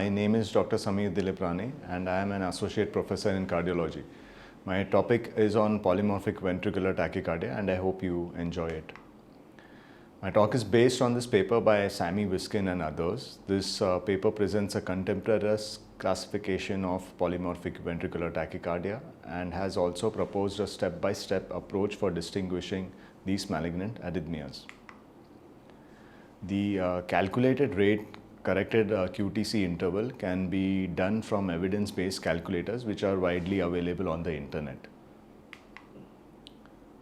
My name is Dr. Sameer Dilip Rane and I am an associate professor in cardiology. My topic is on polymorphic ventricular tachycardia and I hope you enjoy it. My talk is based on this paper by Sammy Wiskin and others. This paper presents a contemporaneous classification of polymorphic ventricular tachycardia and has also proposed a step-by-step approach for distinguishing these malignant arrhythmias. The calculated rate corrected QTC interval can be done from evidence-based calculators which are widely available on the internet.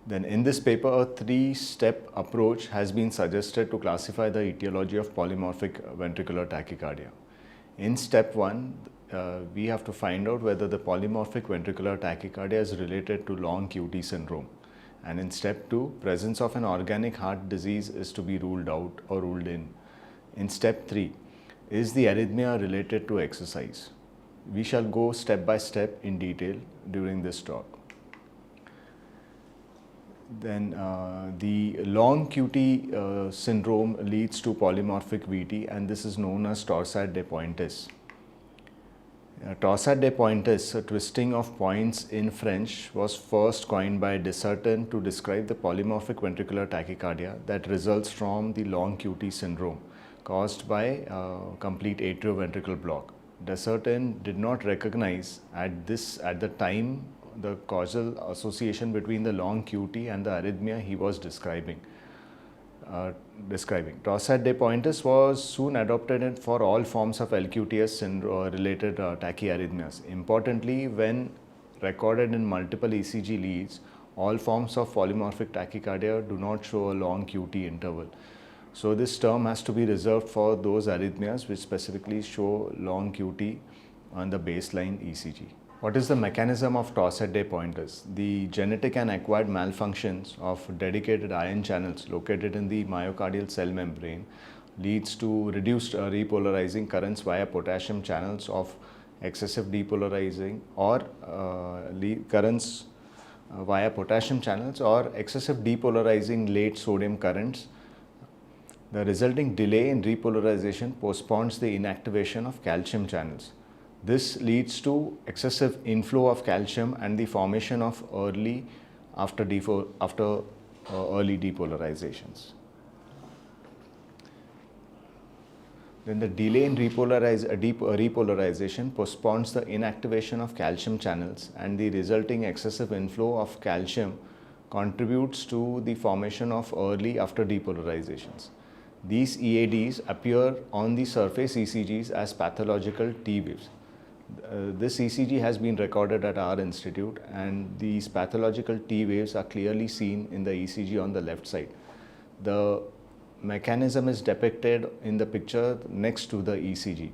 Then in this paper, a three-step approach has been suggested to classify the etiology of polymorphic ventricular tachycardia. In step 1, we have to find out whether the polymorphic ventricular tachycardia is related to long QT syndrome. And in step 2, presence of an organic heart disease is to be ruled out or ruled in. In step 3, is the arrhythmia related to exercise? We shall go step by step in detail during this talk. Then the long QT syndrome leads to polymorphic VT and this is known as torsade de pointes. Torsade de pointes, a twisting of points in French, was first coined by Dessertin to describe the polymorphic ventricular tachycardia that results from the long QT syndrome caused by complete atrioventricular block. Dessertin did not recognize at the time the causal association between the long QT and the arrhythmia he was describing. Torsade de pointes was soon adopted for all forms of LQTS related tachyarrhythmias. Importantly, when recorded in multiple ECG leads, all forms of polymorphic tachycardia do not show a long QT interval. So this term has to be reserved for those arrhythmias which specifically show long QT on the baseline ECG. What is the mechanism of torsade de pointes? The genetic and acquired malfunctions of dedicated ion channels located in the myocardial cell membrane leads to reduced repolarizing currents via potassium channels of excessive depolarizing or currents via potassium channels or excessive depolarizing late sodium currents. The resulting delay in repolarization postpones the inactivation of calcium channels. This leads to excessive inflow of calcium and the formation of early depolarizations. Then the delay in repolarization postpones the inactivation of calcium channels and the resulting excessive inflow of calcium contributes to the formation of early after depolarizations. These EADs appear on the surface ECGs as pathological T waves. This ECG has been recorded at our institute and these pathological T waves are clearly seen in the ECG on the left side. The mechanism is depicted in the picture next to the ECG.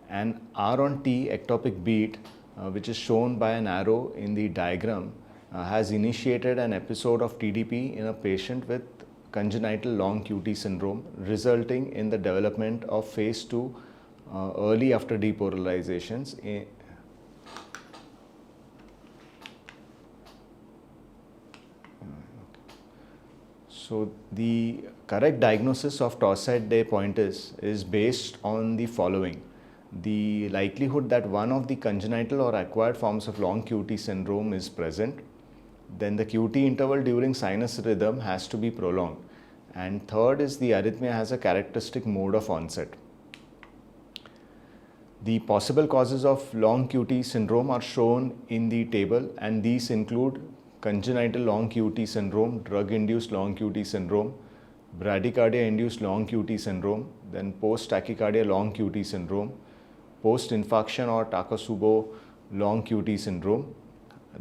An R on T ectopic beat, which is shown by an arrow in the diagram, has initiated an episode of TDP in a patient with congenital long QT syndrome, resulting in the development of phase 2 early after depolarizations. So the correct diagnosis of torsade de pointes is based on the following. The likelihood that one of the congenital or acquired forms of long QT syndrome is present. Then the QT interval during sinus rhythm has to be prolonged. And third is the arrhythmia has a characteristic mode of onset. The possible causes of long QT syndrome are shown in the table and these include congenital long QT syndrome, drug-induced long QT syndrome, bradycardia-induced long QT syndrome, then post-tachycardia long QT syndrome, post-infarction or Takotsubo long QT syndrome,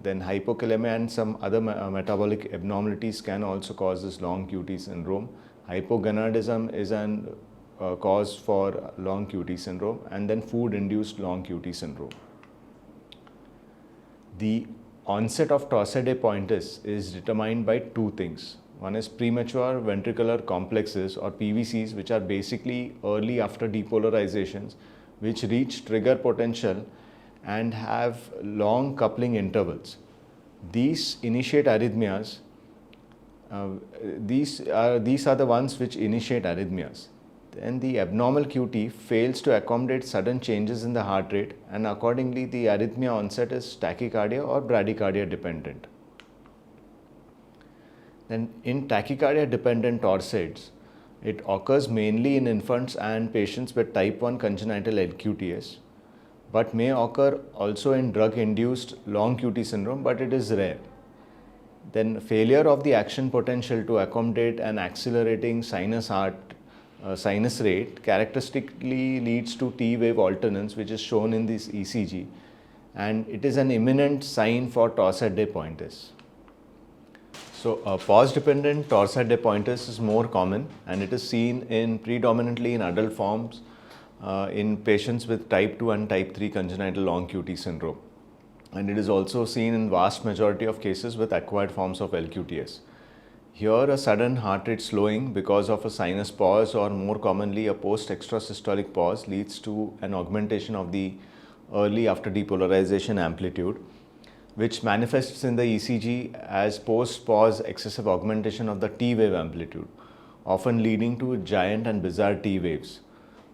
then hypokalemia and some other metabolic abnormalities can also cause this long QT syndrome. Hypogonadism is an cause for long QT syndrome, and then food-induced long QT syndrome. The onset of torsade de pointes is determined by two things. One is premature ventricular complexes or PVCs, which are basically early after depolarizations, which reach trigger potential and have long coupling intervals. These initiate arrhythmias. These are the ones which initiate arrhythmias. then the abnormal QT fails to accommodate sudden changes in the heart rate, and accordingly the arrhythmia onset is tachycardia or bradycardia dependent. Then in tachycardia dependent torsades, it occurs mainly in infants and patients with type 1 congenital LQTS, but may occur also in drug induced long QT syndrome, but it is rare. Then failure of the action potential to accommodate an accelerating sinus rate characteristically leads to T wave alternance, which is shown in this ECG, and it is an imminent sign for torsade de pointes. So pause dependent torsade de pointes is more common, and it is seen predominantly in adult forms in patients with type 2 and type 3 congenital long QT syndrome, and it is also seen in vast majority of cases with acquired forms of LQTS. Here a sudden heart rate slowing because of a sinus pause, or more commonly a post extrasystolic pause, leads to an augmentation of the early after depolarization amplitude, which manifests in the ECG as post-pause excessive augmentation of the T wave amplitude, often leading to giant and bizarre T waves.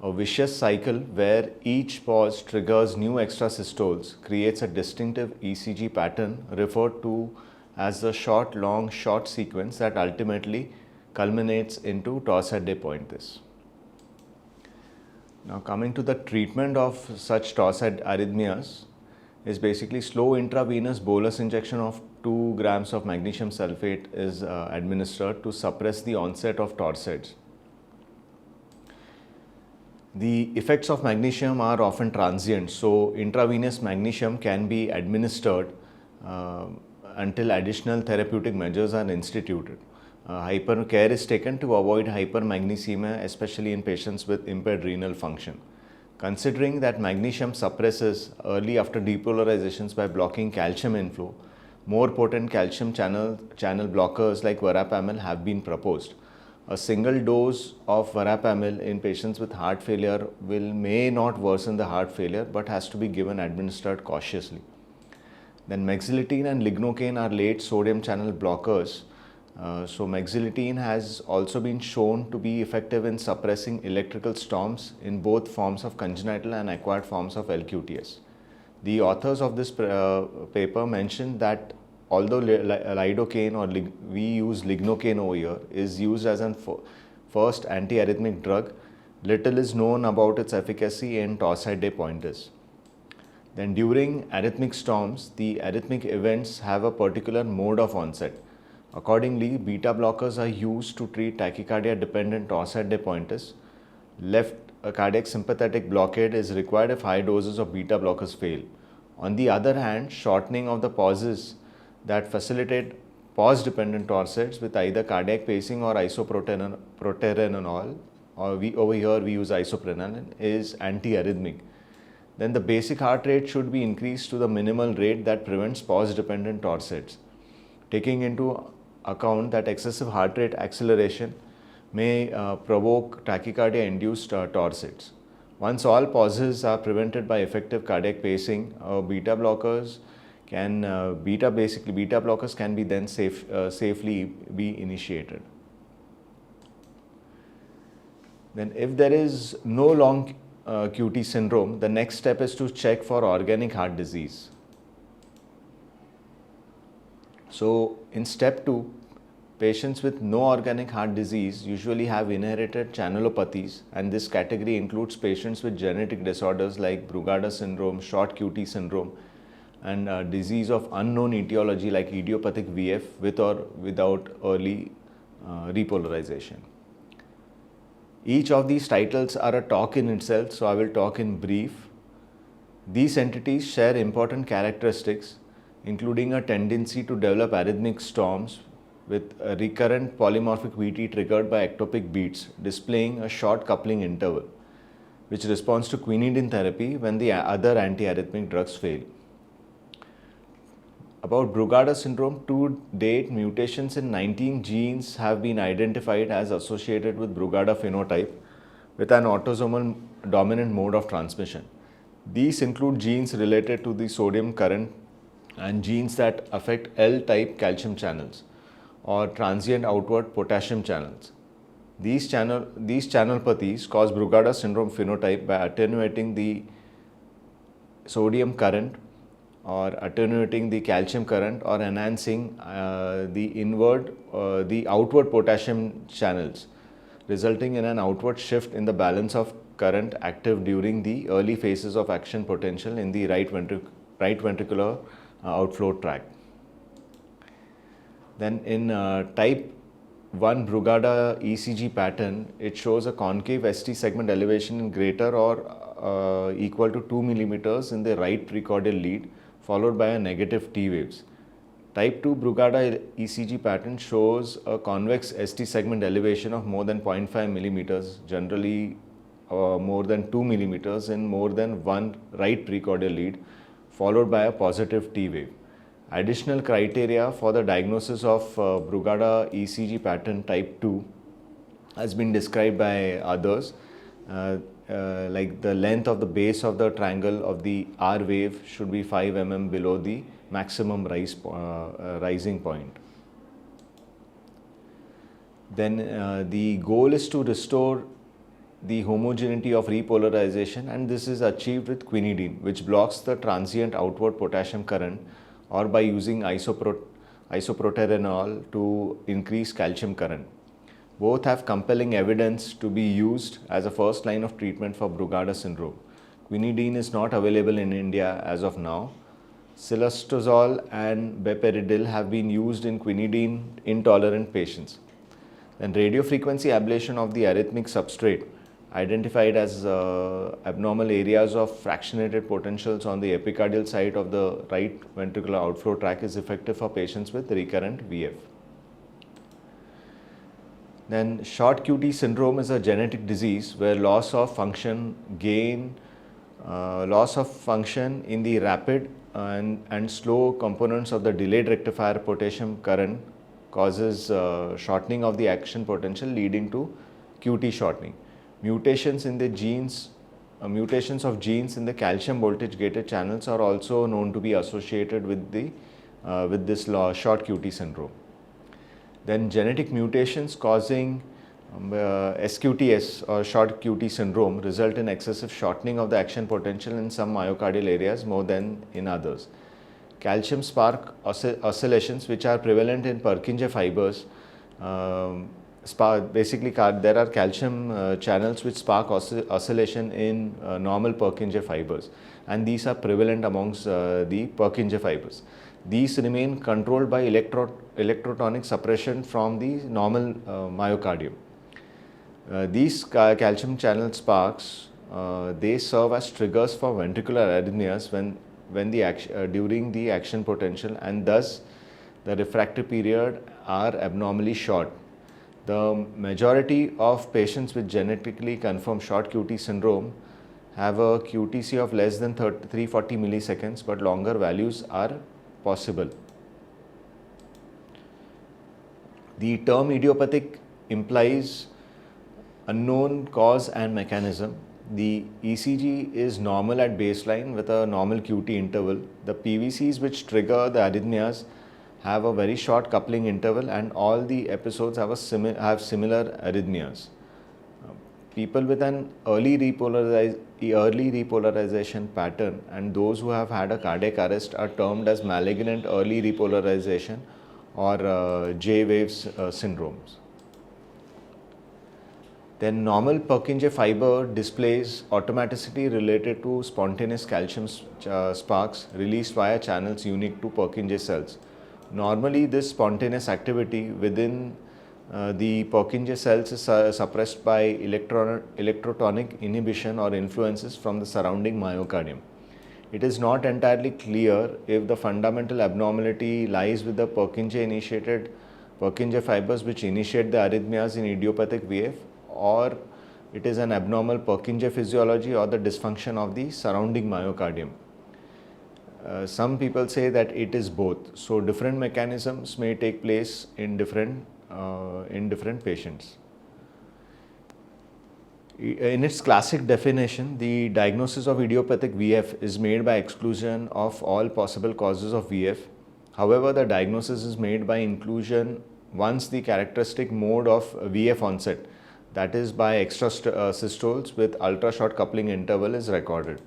A vicious cycle where each pause triggers new extrasystoles creates a distinctive ECG pattern referred to as the short, long, short sequence that ultimately culminates into torsade de pointes. Now coming to the treatment of such torsade arrhythmias is basically slow intravenous bolus injection of 2 grams of magnesium sulfate is administered to suppress the onset of torsades. The effects of magnesium are often transient, so intravenous magnesium can be administered until additional therapeutic measures are instituted. Care is taken to avoid hypermagnesemia, especially in patients with impaired renal function. Considering that magnesium suppresses early after depolarizations by blocking calcium inflow, more potent calcium channel blockers like verapamil have been proposed. A single dose of verapamil in patients with heart failure may not worsen the heart failure, but has to be administered cautiously. Then mexiletine and lignocaine are late sodium channel blockers. So mexiletine has also been shown to be effective in suppressing electrical storms in both forms of congenital and acquired forms of LQTS. The authors of this paper mentioned that although lidocaine, or we use lignocaine over here, is used as a first antiarrhythmic drug, little is known about its efficacy in torsade de pointes. Then during arrhythmic storms, the arrhythmic events have a particular mode of onset. Accordingly, beta blockers are used to treat tachycardia dependent torsade de pointes. Left cardiac sympathetic blockade is required if high doses of beta blockers fail. On the other hand, shortening of the pauses that facilitate pause dependent torsades with either cardiac pacing or isoproterenol, or over here we use isoprenaline, is antiarrhythmic. Then the basic heart rate should be increased to the minimal rate that prevents pause dependent torsades, taking into account that excessive heart rate acceleration may provoke tachycardia induced torsades. Once all pauses are prevented by effective cardiac pacing, beta blockers can be then safely be initiated. Then if there is no long QT syndrome, the next step is to check for organic heart disease. So in step 2, patients with no organic heart disease usually have inherited channelopathies, and this category includes patients with genetic disorders like Brugada syndrome, short QT syndrome, and disease of unknown etiology like idiopathic VF with or without early repolarization. Each of these titles are a talk in itself, so I will talk in brief. These entities share important characteristics, including a tendency to develop arrhythmic storms with a recurrent polymorphic VT triggered by ectopic beats, displaying a short coupling interval, which responds to quinidine therapy when the other antiarrhythmic drugs fail. About Brugada syndrome, to date, mutations in 19 genes have been identified as associated with Brugada phenotype with an autosomal dominant mode of transmission. These include genes related to the sodium current and genes that affect L-type calcium channels or transient outward potassium channels. These channelopathies cause Brugada syndrome phenotype by attenuating the sodium current or attenuating the calcium current or enhancing the outward potassium channels, resulting in an outward shift in the balance of current active during the early phases of action potential in the right ventricular outflow tract. Then in type 1 Brugada ECG pattern, it shows a concave ST segment elevation in greater or equal to 2 millimeters in the right precordial lead, followed by a negative T waves. Type 2 Brugada ECG pattern shows a convex ST segment elevation of more than 0.5 millimeters, generally more than 2 millimeters in more than one right precordial lead, followed by a positive T wave. Additional criteria for the diagnosis of Brugada ECG pattern type 2 has been described by others, like the length of the base of the triangle of the R wave should be 5 mm below the maximum rising point. Then the goal is to restore the homogeneity of repolarization, and this is achieved with quinidine, which blocks the transient outward potassium current, or by using isoproterenol to increase calcium current. Both have compelling evidence to be used as a first line of treatment for Brugada syndrome. Quinidine is not available in India as of now. Cilostazol and beperidil have been used in quinidine intolerant patients. Then radiofrequency ablation of the arrhythmic substrate, identified as abnormal areas of fractionated potentials on the epicardial side of the right ventricular outflow tract, is effective for patients with recurrent VF. Then short QT syndrome is a genetic disease where loss of function in the rapid and slow components of the delayed rectifier potassium current causes shortening of the action potential, leading to QT shortening. Mutations of genes in the calcium voltage gated channels are also known to be associated with this short QT syndrome. Then genetic mutations causing SQTS or short QT syndrome result in excessive shortening of the action potential in some myocardial areas more than in others. Calcium spark oscillations, which are prevalent in Purkinje fibers, there are calcium channels which spark oscillation in normal Purkinje fibers, and these are prevalent amongst the Purkinje fibers. These remain controlled by electrotonic suppression from the normal myocardium. These calcium channel sparks, they serve as triggers for ventricular arrhythmias during the action potential, and thus the refractory period are abnormally short. The majority of patients with genetically confirmed short QT syndrome have a QTC of less than 340 milliseconds, but longer values are possible. The term idiopathic implies unknown cause and mechanism. The ECG is normal at baseline with a normal QT interval. The PVCs which trigger the arrhythmias have a very short coupling interval, and all the episodes have similar arrhythmias. People with an early repolarization pattern and those who have had a cardiac arrest are termed as malignant early repolarization or J-waves syndromes. Then normal Purkinje fiber displays automaticity related to spontaneous calcium sparks released via channels unique to Purkinje cells. Normally, this spontaneous activity within the Purkinje cells is suppressed by electrotonic inhibition or influences from the surrounding myocardium. It is not entirely clear if the fundamental abnormality lies with the Purkinje fibers which initiate the arrhythmias in idiopathic VF, or it is an abnormal Purkinje physiology or the dysfunction of the surrounding myocardium. Some people say that it is both. So different mechanisms may take place in different patients. In its classic definition, the diagnosis of idiopathic VF is made by exclusion of all possible causes of VF. However, the diagnosis is made by inclusion once the characteristic mode of VF onset, that is by systoles with ultra short coupling interval is recorded.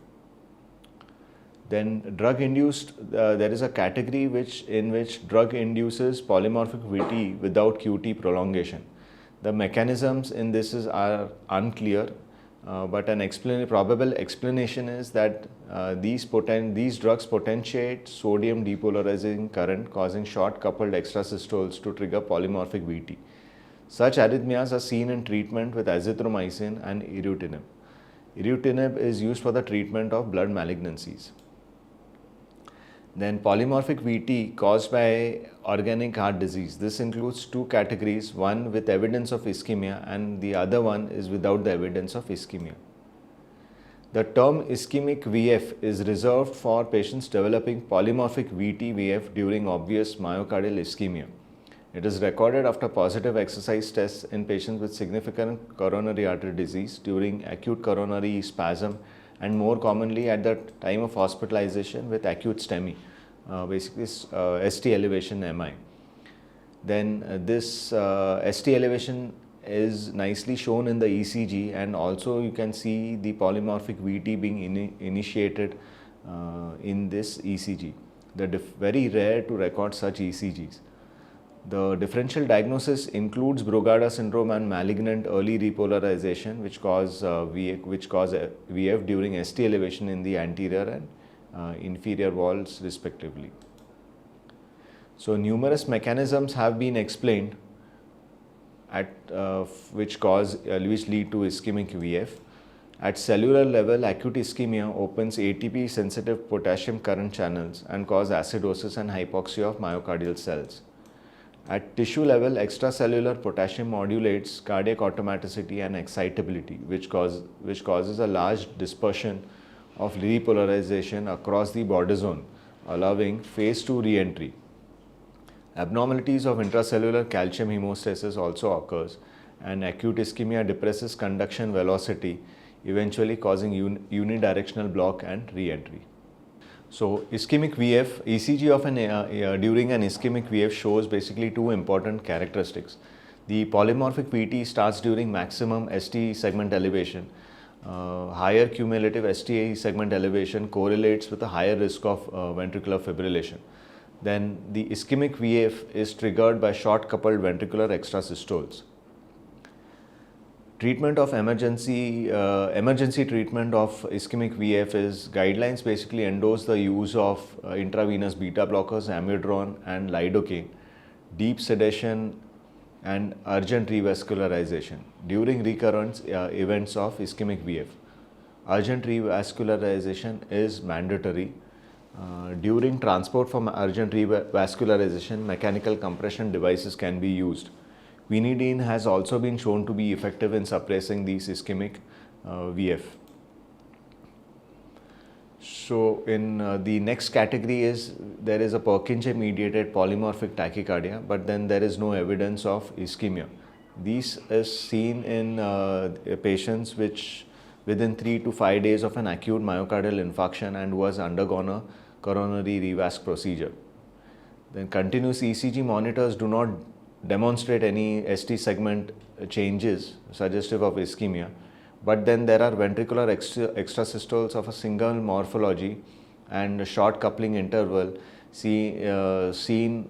Then drug induced, there is a category in which drug induces polymorphic VT without QT prolongation. The mechanisms in this are unclear, but an probable explanation is that these drugs potentiate sodium depolarizing current, causing short coupled extrasystoles to trigger polymorphic VT. Such arrhythmias are seen in treatment with azithromycin and erlotinib. Erlotinib is used for the treatment of blood malignancies. Then polymorphic VT caused by organic heart disease. This includes two categories, one with evidence of ischemia and the other one is without the evidence of ischemia. The term ischemic VF is reserved for patients developing polymorphic VT-VF during obvious myocardial ischemia. It is recorded after positive exercise tests in patients with significant coronary artery disease during acute coronary spasm and more commonly at the time of hospitalization with acute STEMI, basically ST elevation MI. Then this ST elevation is nicely shown in the ECG, and also you can see the polymorphic VT being initiated in this ECG. Very rare to record such ECGs. The differential diagnosis includes Brugada syndrome and malignant early repolarization, which cause VF during ST elevation in the anterior and inferior walls respectively. So numerous mechanisms have been explained which lead to ischemic VF. At cellular level, acute ischemia opens ATP sensitive potassium current channels and cause acidosis and hypoxia of myocardial cells. At tissue level, extracellular potassium modulates cardiac automaticity and excitability, which causes a large dispersion of repolarization across the border zone, allowing phase 2 re-entry. Abnormalities of intracellular calcium hemostasis also occurs, and acute ischemia depresses conduction velocity, eventually causing unidirectional block and re-entry. So ischemic VF, ECG of during an ischemic VF shows basically two important characteristics. The polymorphic VT starts during maximum ST segment elevation. Higher cumulative ST segment elevation correlates with a higher risk of ventricular fibrillation. Then the ischemic VF is triggered by short coupled ventricular extrasystoles. Treatment of emergency treatment of ischemic VF is guidelines basically endorse the use of intravenous beta blockers, amiodarone and lidocaine, deep sedation and urgent revascularization during recurrent events of ischemic VF. Urgent revascularization is mandatory. During transport from urgent revascularization, mechanical compression devices can be used. Quinidine has also been shown to be effective in suppressing these ischemic VF. So in the next category there is a Purkinje mediated polymorphic tachycardia, but then there is no evidence of ischemia. This is seen in patients which within 3 to 5 days of an acute myocardial infarction and who has undergone a coronary revasc procedure. Then continuous ECG monitors do not demonstrate any ST segment changes suggestive of ischemia, but then there are ventricular extrasystoles of a single morphology and a short coupling interval seen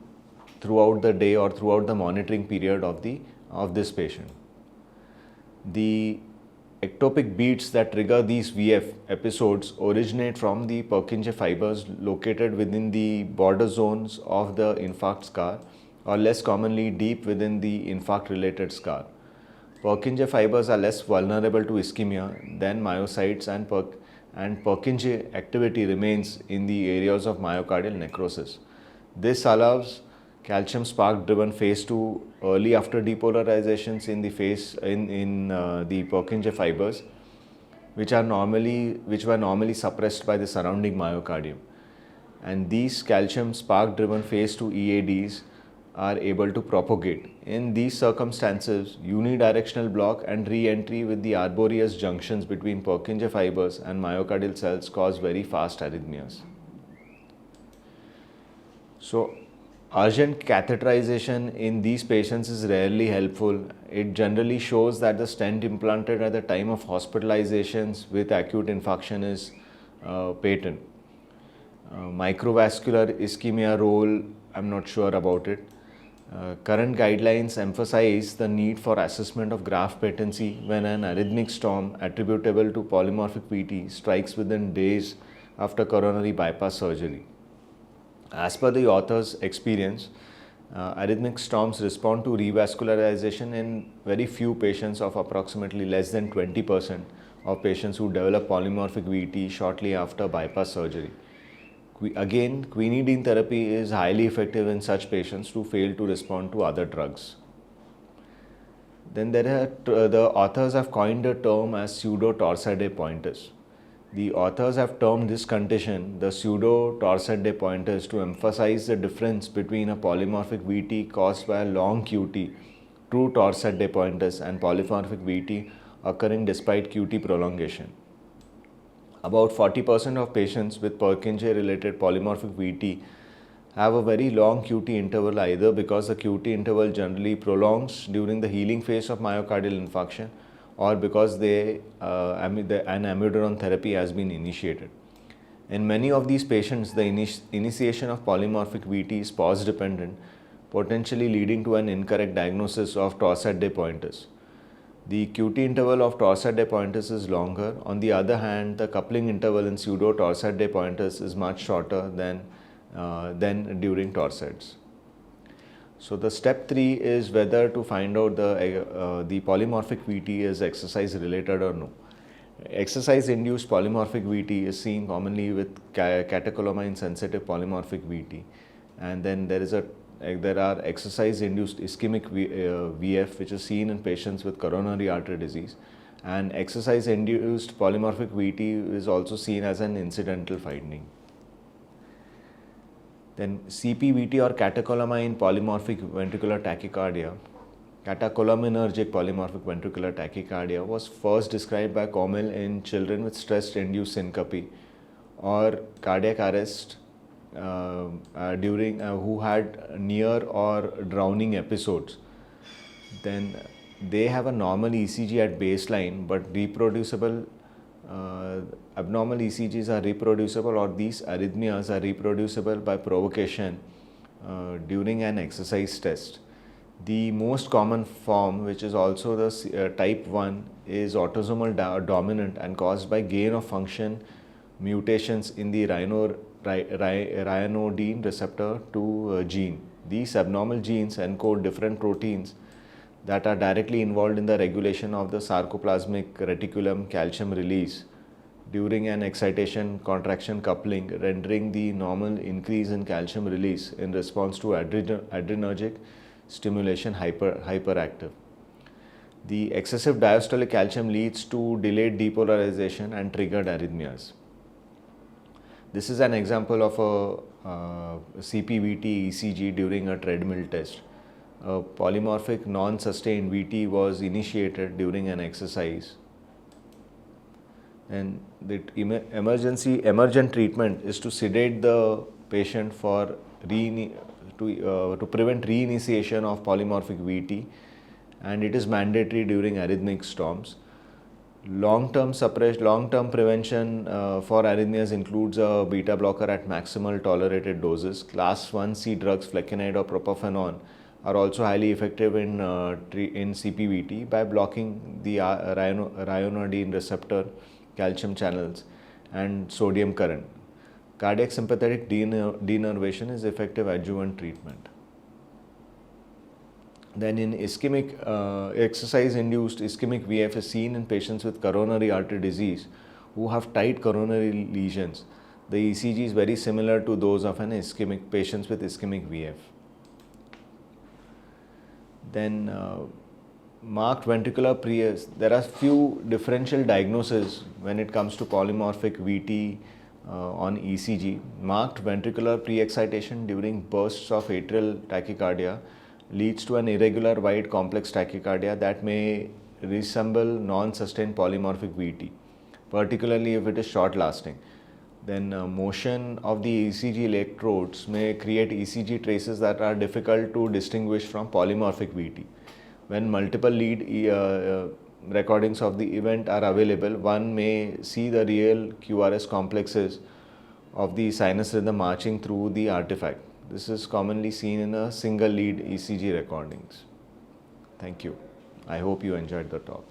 throughout the day or throughout the monitoring period of this patient. The ectopic beats that trigger these VF episodes originate from the Purkinje fibers located within the border zones of the infarct scar, or less commonly deep within the infarct-related scar. Purkinje fibers are less vulnerable to ischemia than myocytes, and Purkinje activity remains in the areas of myocardial necrosis. This allows calcium spark-driven phase 2 early after depolarizations in the Purkinje fibers, which were normally suppressed by the surrounding myocardium. And these calcium spark-driven phase 2 EADs are able to propagate. In these circumstances, unidirectional block and re-entry with the arboreous junctions between Purkinje fibers and myocardial cells cause very fast arrhythmias. So, Urgent catheterization in these patients is rarely helpful. It generally shows that the stent implanted at the time of hospitalizations with acute infarction is patent. Microvascular ischemia role, I'm not sure about it. Current guidelines emphasize the need for assessment of graft patency when an arrhythmic storm attributable to polymorphic VT strikes within days after coronary bypass surgery. As per the author's experience, arrhythmic storms respond to revascularization in very few patients, of approximately less than 20% of patients who develop polymorphic VT shortly after bypass surgery. Again, quinidine therapy is highly effective in such patients who fail to respond to other drugs. Then the authors have coined a term as pseudo-torsade pointers. The authors have termed this condition the pseudo-torsade pointers to emphasize the difference between a polymorphic VT caused by a long QT, true torsade pointers, and polymorphic VT occurring despite QT prolongation. About 40% of patients with Purkinje-related polymorphic VT have a very long QT interval, either because the QT interval generally prolongs during the healing phase of myocardial infarction, or because an amiodarone therapy has been initiated. In many of these patients, the initiation of polymorphic VT is pause dependent, potentially leading to an incorrect diagnosis of torsade pointers. The QT interval of torsade pointers is longer. On the other hand, the coupling interval in pseudo-torsade pointers is much shorter than during torsades. So the step 3 is whether to find out the polymorphic VT is exercise related or no. Exercise induced polymorphic VT is seen commonly with catecholamine sensitive polymorphic VT, and then there are exercise induced ischemic VF, which is seen in patients with coronary artery disease, and exercise induced polymorphic VT is also seen as an incidental finding. Then CPVT, or catecholamine polymorphic ventricular tachycardia, catecholaminergic polymorphic ventricular tachycardia, was first described by Comel in children with stress-induced syncope or cardiac arrest who had near or drowning episodes. Then they have a normal ECG at baseline, but reproducible abnormal ECGs are reproducible, or these arrhythmias are reproducible by provocation during an exercise test. The most common form, which is also the type 1, is autosomal dominant and caused by gain of function mutations in the ryanodine receptor 2 gene. These abnormal genes encode different proteins that are directly involved in the regulation of the sarcoplasmic reticulum calcium release during an excitation contraction coupling, rendering the normal increase in calcium release in response to adrenergic stimulation hyperactive. The excessive diastolic calcium leads to delayed depolarization and triggered arrhythmias. This is an example of a CPVT ECG during a treadmill test. A polymorphic non-sustained VT was initiated during an exercise, and the emergent treatment is to sedate the patient for to prevent reinitiation of polymorphic VT, and it is mandatory during arrhythmic storms. Long-term prevention for arrhythmias includes a beta blocker at maximal tolerated doses. Class 1C drugs, flecainide or propafenone, are also highly effective in CPVT by blocking the ryanodine receptor calcium channels and sodium current. Cardiac sympathetic denervation is effective adjuvant treatment. Then in ischemic, exercise-induced ischemic VF is seen in patients with coronary artery disease who have tight coronary lesions. The ECG is very similar to those of an patients with ischemic VF. Then marked ventricular pre-arrest. There are few differential diagnoses when it comes to polymorphic VT on ECG. Marked ventricular pre-excitation during bursts of atrial tachycardia leads to an irregular wide complex tachycardia that may resemble non-sustained polymorphic VT, particularly if it is short lasting. Then motion of the ECG electrodes may create ECG traces that are difficult to distinguish from polymorphic VT. When multiple lead recordings of the event are available, one may see the real QRS complexes of the sinus rhythm marching through the artifact. This is commonly seen in a single lead ECG recordings. Thank you. I hope you enjoyed the talk.